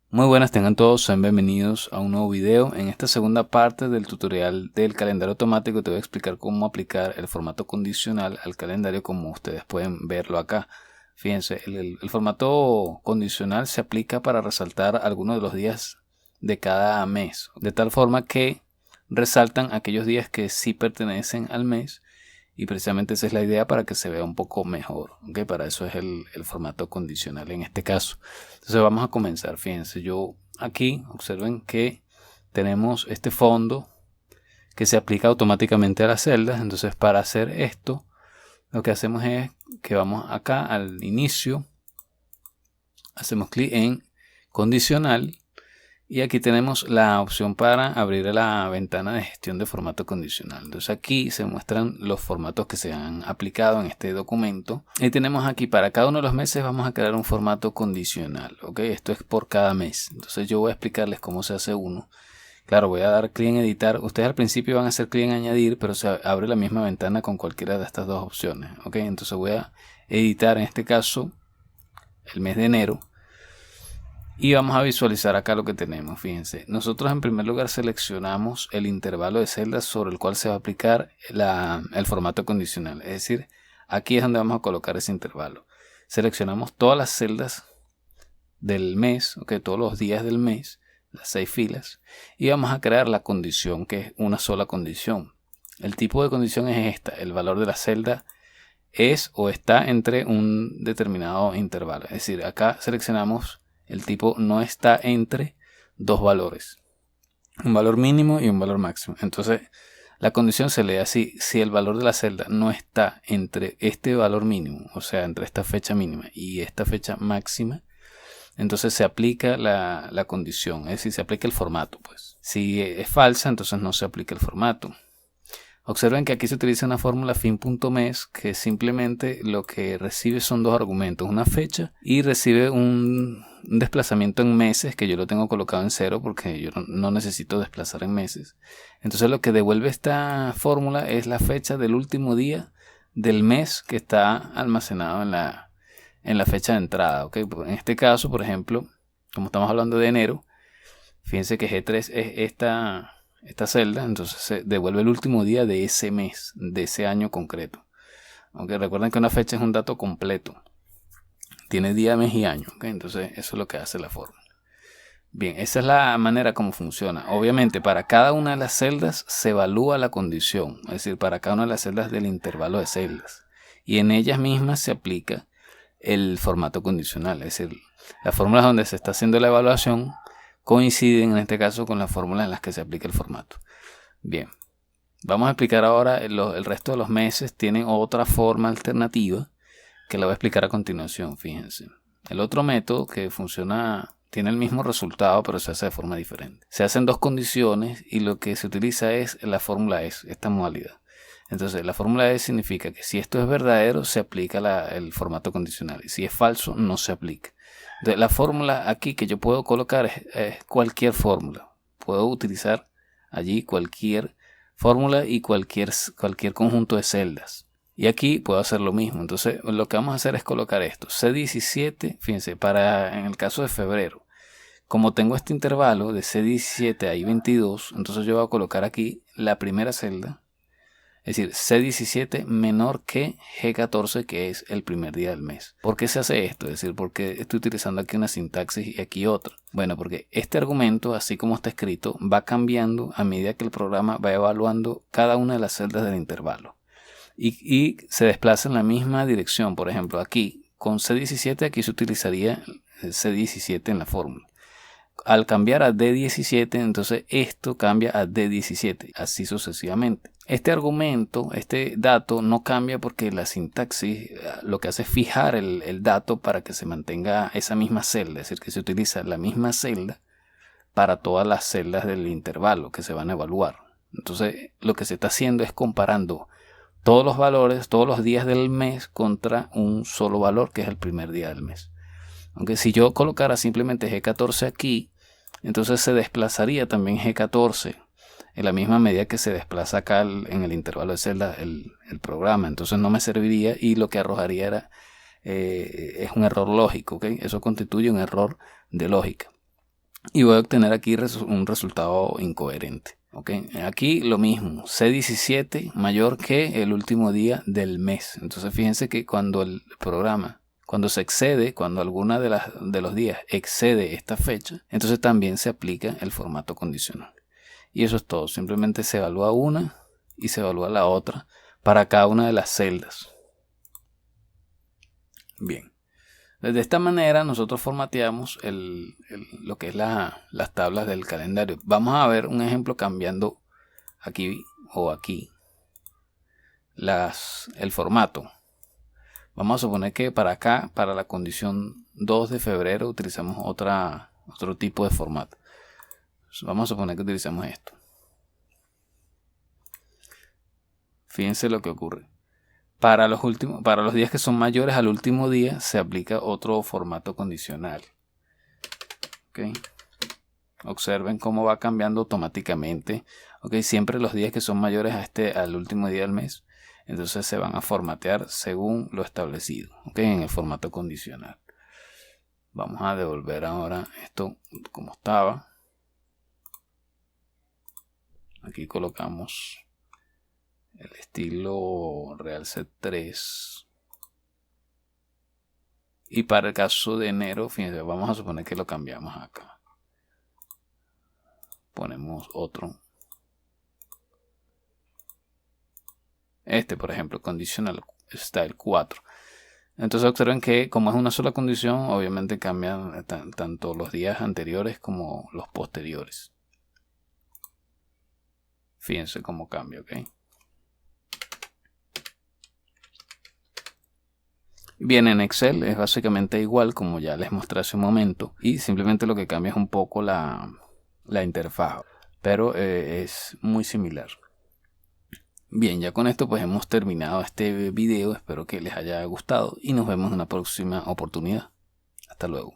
Muy buenas, tengan todos, sean bienvenidos a un nuevo video. En esta segunda parte del tutorial del calendario automático te voy a explicar cómo aplicar el formato condicional al calendario, como ustedes pueden verlo acá. Fíjense, el formato condicional se aplica para resaltar algunos de los días de cada mes, de tal forma que resaltan aquellos días que sí pertenecen al mes, y precisamente esa es la idea, para que se vea un poco mejor, ¿okay? Para eso es el formato condicional en este caso. Entonces vamos a comenzar. Fíjense, yo aquí observen que tenemos este fondo que se aplica automáticamente a las celdas. Entonces, para hacer esto, lo que hacemos es que vamos acá al inicio, hacemos clic en condicional, y aquí tenemos la opción para abrir la ventana de gestión de formato condicional. Entonces aquí se muestran los formatos que se han aplicado en este documento. Y tenemos aquí, para cada uno de los meses vamos a crear un formato condicional. ¿Okay? Esto es por cada mes. Entonces yo voy a explicarles cómo se hace uno. Claro, voy a dar clic en editar. Ustedes al principio van a hacer clic en añadir, pero se abre la misma ventana con cualquiera de estas dos opciones. ¿Okay? Entonces voy a editar, en este caso, el mes de enero. Y vamos a visualizar acá lo que tenemos. Fíjense, nosotros en primer lugar seleccionamos el intervalo de celdas sobre el cual se va a aplicar el formato condicional. Es decir, aquí es donde vamos a colocar ese intervalo. Seleccionamos todas las celdas del mes, todos los días del mes, las 6 filas, y vamos a crear la condición, que es una sola condición. El tipo de condición es esta: el valor de la celda es o está entre un determinado intervalo. Es decir, acá seleccionamos el tipo no está entre dos valores, un valor mínimo y un valor máximo. Entonces la condición se lee así: si el valor de la celda no está entre este valor mínimo, o sea, entre esta fecha mínima y esta fecha máxima, entonces se aplica la condición, es decir, se aplica el formato. Pues si es falsa, entonces no se aplica el formato. Observen que aquí se utiliza una fórmula fin.mes, que simplemente lo que recibe son dos argumentos, una fecha, y recibe un desplazamiento en meses, que yo lo tengo colocado en 0 porque yo no necesito desplazar en meses. Entonces lo que devuelve esta fórmula es la fecha del último día del mes que está almacenado en la fecha de entrada. ¿Okay? En este caso, por ejemplo, como estamos hablando de enero, fíjense que G3 es esta celda, entonces se devuelve el último día de ese mes, de ese año concreto. Aunque recuerden que una fecha es un dato completo, tiene día, mes y año. Entonces eso es lo que hace la fórmula. Bien, esa es la manera como funciona. Obviamente para cada una de las celdas se evalúa la condición, es decir, para cada una de las celdas del intervalo de celdas, y en ellas mismas se aplica el formato condicional. Es decir, las fórmulas donde se está haciendo la evaluación coinciden en este caso con las fórmulas en las que se aplica el formato. Bien, vamos a explicar ahora el resto de los meses. Tienen otra forma alternativa que la voy a explicar a continuación. Fíjense, el otro método que funciona tiene el mismo resultado, pero se hace de forma diferente. Se hacen dos condiciones y lo que se utiliza es la fórmula ES, esta modalidad. Entonces la fórmula ES significa que si esto es verdadero se aplica el formato condicional, y si es falso no se aplica. Entonces, la fórmula aquí que yo puedo colocar es cualquier fórmula. Puedo utilizar allí cualquier fórmula y cualquier conjunto de celdas. Y aquí puedo hacer lo mismo. Entonces lo que vamos a hacer es colocar esto. C17, fíjense, en el caso de febrero, como tengo este intervalo de C17 a I22, entonces yo voy a colocar aquí la primera celda. Es decir, C17 menor que G14, que es el primer día del mes. ¿Por qué se hace esto? Es decir, ¿por qué estoy utilizando aquí una sintaxis y aquí otra? Bueno, porque este argumento, así como está escrito, va cambiando a medida que el programa va evaluando cada una de las celdas del intervalo. Y se desplaza en la misma dirección. Por ejemplo, aquí con C17, aquí se utilizaría C17 en la fórmula. Al cambiar a D17, entonces esto cambia a D17, así sucesivamente. Este argumento, este dato no cambia porque la sintaxis lo que hace es fijar el dato para que se mantenga esa misma celda, es decir, que se utiliza la misma celda para todas las celdas del intervalo que se van a evaluar. Entonces lo que se está haciendo es comparando todos los valores, todos los días del mes contra un solo valor, que es el primer día del mes. Aunque si yo colocara simplemente G14 aquí, entonces se desplazaría también G14 en la misma medida que se desplaza acá en el intervalo de celdas el programa. Entonces no me serviría y lo que arrojaría es un error lógico, ¿okay? Eso constituye un error de lógica. Y voy a obtener aquí un resultado incoherente. ¿Okay? Aquí lo mismo, C17 mayor que el último día del mes. Entonces fíjense que cuando el programa, cuando se excede, cuando alguna de los días excede esta fecha, entonces también se aplica el formato condicional. Y eso es todo, simplemente se evalúa una y se evalúa la otra para cada una de las celdas. Bien. De esta manera nosotros formateamos lo que es las tablas del calendario. Vamos a ver un ejemplo cambiando aquí o aquí el formato. Vamos a suponer que para acá, para la condición 2 de febrero, utilizamos otro tipo de formato. Vamos a suponer que utilizamos esto. Fíjense lo que ocurre. Para los días que son mayores al último día se aplica otro formato condicional. ¿Okay? Observen cómo va cambiando automáticamente. ¿Okay? Siempre los días que son mayores al último día del mes, entonces se van a formatear según lo establecido, ¿okay? En el formato condicional. Vamos a devolver ahora esto como estaba. Aquí colocamos el estilo Realset 3. Y para el caso de enero, fíjense, vamos a suponer que lo cambiamos acá. Ponemos otro. Por ejemplo, conditional style 4. Entonces observen que como es una sola condición, obviamente cambian tanto los días anteriores como los posteriores. Fíjense cómo cambia, ¿ok? Bien, en Excel es básicamente igual como ya les mostré hace un momento y simplemente lo que cambia es un poco la interfaz, pero es muy similar. Bien, ya con esto pues hemos terminado este video, espero que les haya gustado y nos vemos en una próxima oportunidad. Hasta luego.